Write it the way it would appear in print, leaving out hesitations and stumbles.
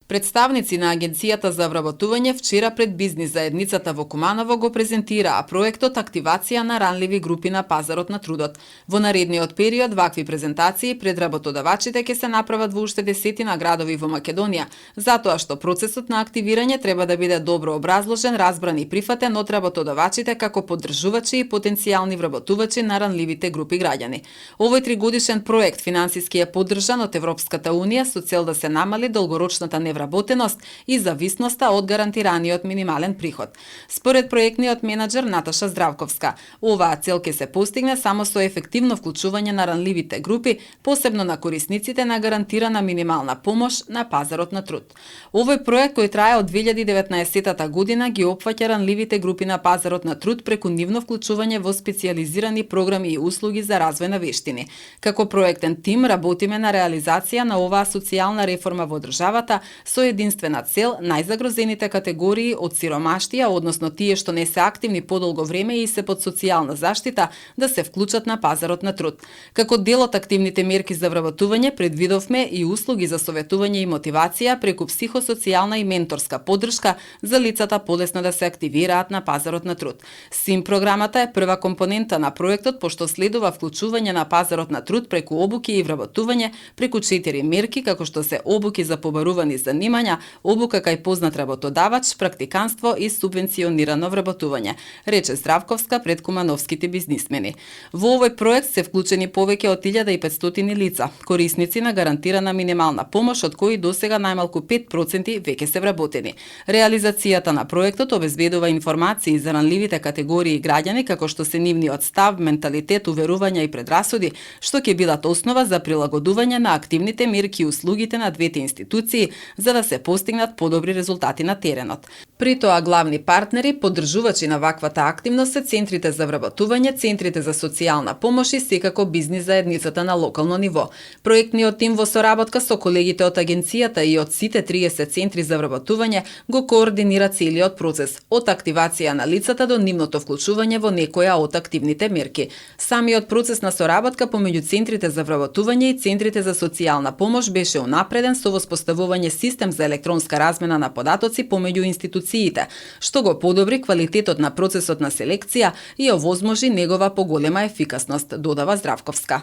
Представници на Агенцијата за вработување вчера пред бизнис заедницата во Куманово го презентираа проектот Активација на ранливи групи на пазарот на трудот. Во наредниот период вакви презентации пред работодавачите ќе се направат во уште десетина градови во Македонија, затоа што процесот на активирање треба да биде добро образложен, разбран и прифатен од работодавачите како поддржувачи и потенцијални вработувачи на ранливите групи граѓани. Овој тригодишен проект финансиски е поддржан од Европската унија со цел да се намали долгорочната невработеност и зависноста од гарантираниот минимален приход. Според проектниот менаџер Наташа Здравковска, оваа цел ќе се постигне само со ефективно вклучување на ранливите групи, посебно на корисниците на гарантирана минимална помош на пазарот на труд. Овој проект кој трае од 2019 година ги опфаќа ранливите групи на пазарот на труд преку нивно вклучување во специјализирани програми и услуги за развој на вештини. Како проектен тим работиме на реализација на оваа социјална реформа во државата со единствена цел најзагрозените категории од сиромаштија, односно тие што не се активни подолго време и се под социјална заштита, да се вклучат на пазарот на труд. Како дел од активните мерки за вработување предвидовме и услуги за советување и мотивација преку психосоцијална и менторска поддршка за лицата полесно да се активираат на пазарот на труд. СИМ програмата е прва компонента на проектот, пошто следува вклучување на пазарот на труд преку обуки и вработување преку 4 мерки, како што се обуки за побарувани занимања, обука кај познат работодавач, практиканство и субвенционирано вработување, рече Здравковска пред кумановските бизнисмени. Во овој проект се вклучени повеќе од 1500 лица, корисници на гарантирана минимална помош, од кои досега најмалку 5% веќе се вработени. Реализацијата на проектот обезбедува информации за ранливите категории граѓани, како што се нивниот став, менталитет, уверувања и предрасуди, што ќе бидат основа за прилагодување на активните мерки и услугите на двете институции за да се постигнат подобри резултати на теренот. При тоа главни партнери, поддржувачи на ваквата активност се центрите за вработување, центрите за социјална помош и секако бизнис заедницата на локално ниво. Проектниот тим во соработка со колегите од агенцијата и од сите 30 центри за вработување го координира целиот процес, од активација на лицата до нивното вклучување во некоја од активните мерки. Самиот процес на соработка помеѓу центрите за вработување и центрите за социјална помош беше унапреден со воспоставување систем за електронска размена на податоци помеѓу институциите, што го подобри квалитетот на процесот на селекција и овозможи негова поголема ефикасност, додава Здравковска.